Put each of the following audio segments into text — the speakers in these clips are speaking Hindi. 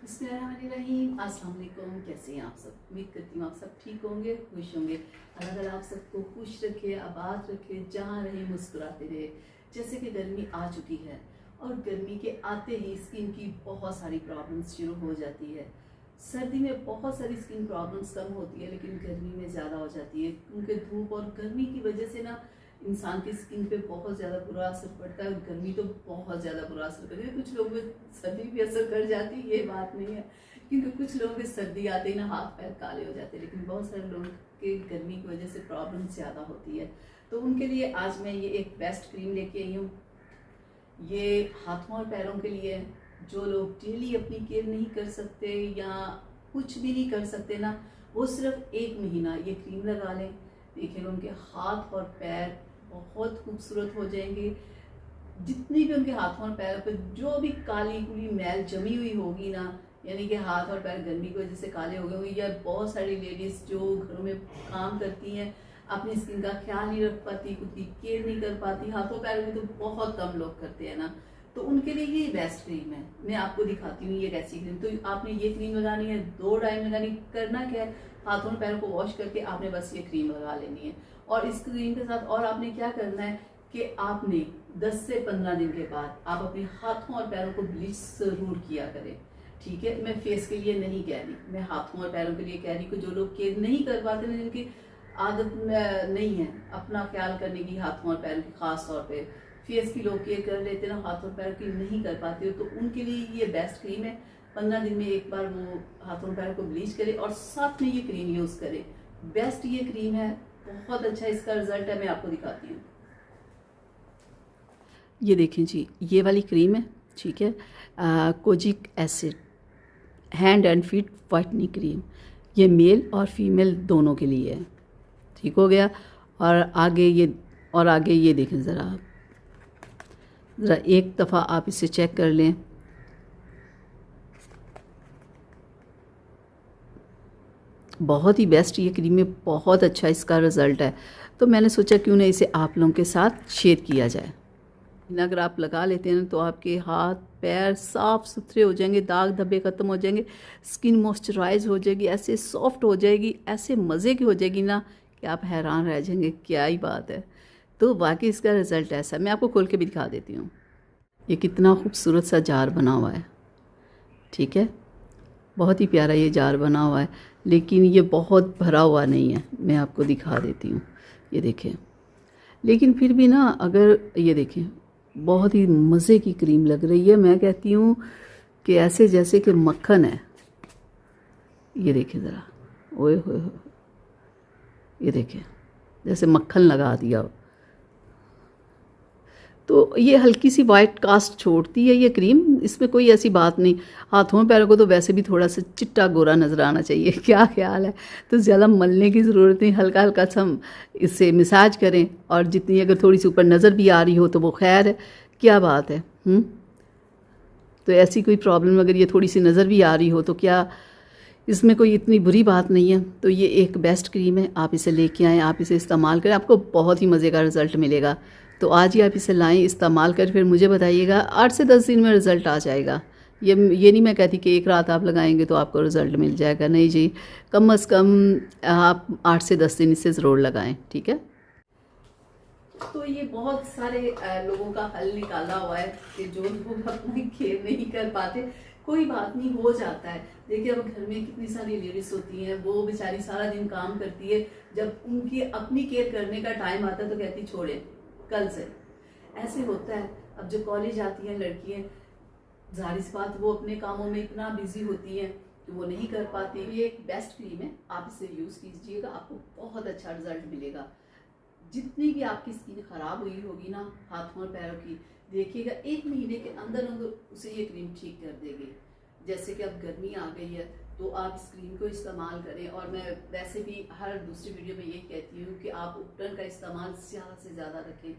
बिस्मिल्लाहिर्रहमानिर्रहीम। अस्सलाम वालेकुम। कैसे हैं आप सब? उम्मीद करती हूँ आप सब ठीक होंगे, खुश होंगे। अल्लाह ताला आप सबको खुश रखे, आबाद रखे, जहाँ रहे मुस्कुराते रहे। जैसे कि गर्मी आ चुकी है और गर्मी के आते ही स्किन की बहुत सारी प्रॉब्लम्स शुरू हो जाती है। सर्दी में बहुत सारी स्किन प्रॉब्लम्स कम होती है, लेकिन गर्मी में ज़्यादा हो जाती है क्योंकि धूप और गर्मी की वजह से ना इंसान की स्किन पे बहुत ज़्यादा बुरा असर पड़ता है। और गर्मी तो बहुत ज़्यादा बुरा असर करती है। कुछ लोगों में सर्दी भी असर कर जाती है, ये बात नहीं है, क्योंकि कुछ लोगों के सर्दी आते ही ना हाथ पैर काले हो जाते हैं। लेकिन बहुत सारे लोगों के गर्मी की वजह से प्रॉब्लम ज़्यादा होती है, तो उनके लिए आज मैं ये एक बेस्ट क्रीम लेके आई हूँ। ये हाथों और पैरों के लिए है। जो लोग डेली अपनी केयर नहीं कर सकते या कुछ भी नहीं कर सकते ना, वो सिर्फ 1 महीना ये क्रीम लगा लें। देखेंगे उनके हाथ और पैर बहुत खूबसूरत हो जाएंगे। जितनी भी उनके हाथों और पैरों पर जो भी काली कुली मैल जमी हुई होगी ना, यानी कि हाथ और पैर गर्मी की वजह से काले हो गए होंगे, या बहुत सारी लेडीज़ जो घरों में काम करती हैं अपनी स्किन का ख्याल नहीं रख पाती, खुद की केयर नहीं कर पाती, हाथों पैरों में तो बहुत कम लोग करते हैं ना, तो उनके लिए ये बेस्ट क्रीम है। मैं आपको दिखाती हूँ ये कैसी क्रीम। तो आपने ये क्रीम लगानी है, 2 टाइम लगानी। करना क्या है, हाथों और पैरों को वॉश करके आपने बस ये क्रीम लगा लेनी है। और इस क्रीम के साथ और आपने क्या करना है कि आपने 10 से 15 दिन के बाद आप अपने हाथों और पैरों को ब्लीच जरूर किया करें। ठीक है, मैं फेस के लिए नहीं कह रही, मैं हाथों और पैरों के लिए कह रही कि जो लोग केयर नहीं कर पाते ना, जिनकी आदत नहीं है अपना ख्याल करने की हाथों और पैरों की, खास तौर पे फेस की लोग केयर कर लेते ना, हाथों और पैरों की नहीं कर पाते हो, तो उनके लिए ये बेस्ट क्रीम है। 15 दिन में एक बार वो हाथों और पैरों को ब्लीच करे और साथ में ये क्रीम यूज़ करे। बेस्ट ये क्रीम है, बहुत अच्छा इसका रिजल्ट है। मैं आपको दिखाती हूँ। ये देखें जी, ये वाली क्रीम है, ठीक है, kojic acid hand and feet whitening cream. ये मेल और फीमेल दोनों के लिए है। ठीक हो गया। और आगे ये देखें ज़रा एक दफ़ा आप इसे चेक कर लें। बहुत ही बेस्ट ये क्रीम है, बहुत अच्छा इसका रिज़ल्ट है। तो मैंने सोचा क्यों ना इसे आप लोगों के साथ शेयर किया जाए। अगर आप लगा लेते हैं तो आपके हाथ पैर साफ सुथरे हो जाएंगे, दाग धब्बे ख़त्म हो जाएंगे, स्किन मॉइस्चराइज हो जाएगी, ऐसे सॉफ्ट हो जाएगी, ऐसे मज़े की हो जाएगी ना कि आप हैरान रह जाएंगे, क्या ही बात है। तो बाकी इसका रिज़ल्ट ऐसा है, मैं आपको खोल के भी दिखा देती हूँ। ये कितना खूबसूरत सा जार बना हुआ है, ठीक है, बहुत ही प्यारा ये जार बना हुआ है, लेकिन ये बहुत भरा हुआ नहीं है। मैं आपको दिखा देती हूँ, ये देखें। लेकिन फिर भी ना, अगर ये देखें, बहुत ही मज़े की क्रीम लग रही है। मैं कहती हूँ कि ऐसे जैसे कि मक्खन है। ये देखें ज़रा, ओए होए होए, ये देखें जैसे मक्खन लगा दिया हो। तो ये हल्की सी वाइट कास्ट छोड़ती है ये क्रीम, इसमें कोई ऐसी बात नहीं। हाथों पैरों को तो वैसे भी थोड़ा सा चिट्टा गोरा नज़र आना चाहिए, क्या ख्याल है। तो ज़्यादा मलने की ज़रूरत नहीं, हल्का हल्का सा हम इससे मसाज करें, और जितनी अगर थोड़ी सी ऊपर नज़र भी आ रही हो तो वो खैर है, क्या बात है। तो ऐसी कोई प्रॉब्लम, अगर ये थोड़ी सी नज़र भी आ रही हो तो क्या, इसमें कोई इतनी बुरी बात नहीं है। तो ये एक बेस्ट क्रीम है, आप इसे लेके आएँ, आप इसे इस्तेमाल करें, आपको बहुत ही मज़े का रिज़ल्ट मिलेगा। तो आज ही आप इसे लाएं, इस्तेमाल कर फिर मुझे बताइएगा। 8 से 10 दिन में रिज़ल्ट आ जाएगा। ये नहीं मैं कहती कि एक रात आप लगाएंगे तो आपको रिज़ल्ट मिल जाएगा, नहीं जी, कम अज़ कम आप 8 से 10 दिन इसे ज़रूर लगाएं, ठीक है। तो ये बहुत सारे लोगों का हल निकाला हुआ है कि जो लोग अपनी केयर नहीं कर पाते, कोई बात नहीं, हो जाता है। देखिए अब घर में कितनी सारी लेडीज होती हैं, वो बेचारी सारा दिन काम करती है, जब उनकी अपनी केयर करने का टाइम आता है तो कहती छोड़े कल से, ऐसे होता है। अब जो कॉलेज आती हैं लड़कियां, जाहिर सी बात वो अपने कामों में इतना बिजी होती हैं कि वो नहीं कर पाती। ये एक बेस्ट क्रीम है, आप इसे यूज़ कीजिएगा, आपको बहुत अच्छा रिजल्ट मिलेगा। जितनी भी आपकी स्किन खराब हुई होगी ना हाथों और पैरों की, देखिएगा 1 महीने के अंदर अंदर उसे ये क्रीम ठीक कर देगी। जैसे कि अब गर्मी आ गई है तो आप इस क्रीम को इस्तेमाल करें। और मैं वैसे भी हर दूसरी वीडियो में ये कहती हूँ कि आप उपटन का इस्तेमाल ज़्यादा से ज़्यादा रखें।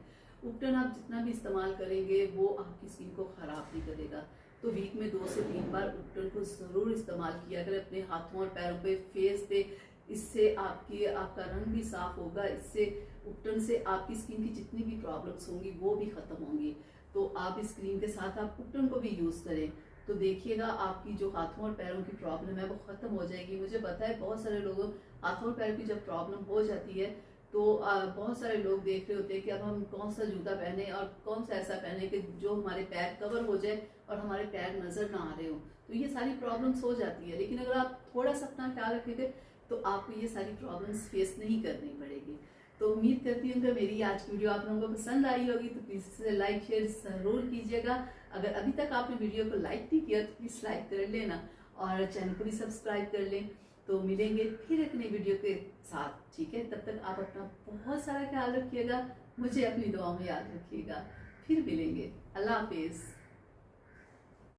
उपटन आप जितना भी इस्तेमाल करेंगे वो आपकी स्किन को ख़राब नहीं करेगा। तो वीक में 2 से 3 बार उपटन को ज़रूर इस्तेमाल किया करें अपने हाथों और पैरों पे, फेस पे। इससे आपका रंग भी साफ होगा, इससे उपटन से आपकी स्किन की जितनी भी प्रॉब्लम्स होंगी वो भी ख़त्म होंगी। तो आप इस क्रीम के साथ आप उपटन को भी यूज़ करें तो देखिएगा आपकी जो हाथों और पैरों की प्रॉब्लम है वो ख़त्म हो जाएगी। मुझे पता है बहुत सारे लोगों हाथों और पैरों की जब प्रॉब्लम हो जाती है तो बहुत सारे लोग देख रहे होते हैं कि अब हम कौन सा जूता पहने और कौन सा ऐसा पहने कि जो हमारे पैर कवर हो जाए और हमारे पैर नज़र ना आ रहे हो। तो ये सारी प्रॉब्लम्स हो जाती है, लेकिन अगर आप थोड़ा सा अपना ख्याल रखेंगे तो आपको ये सारी प्रॉब्लम्स फेस नहीं करनी पड़ेगी। तो उम्मीद करती हूँ कि मेरी आज की वीडियो आप लोगों को पसंद आई होगी, तो प्लीज़ इसे लाइक शेयर ज़रूर कीजिएगा। अगर अभी तक आपने वीडियो को लाइक नहीं किया तो प्लीज़ लाइक कर लेना और चैनल को भी सब्सक्राइब कर लें। तो मिलेंगे फिर एक नई वीडियो के साथ, ठीक है? तब तक आप अपना बहुत सारा ख्याल रखिएगा, मुझे अपनी दुआओं में याद रखिएगा। फिर मिलेंगे। अल्लाह हाफिज़।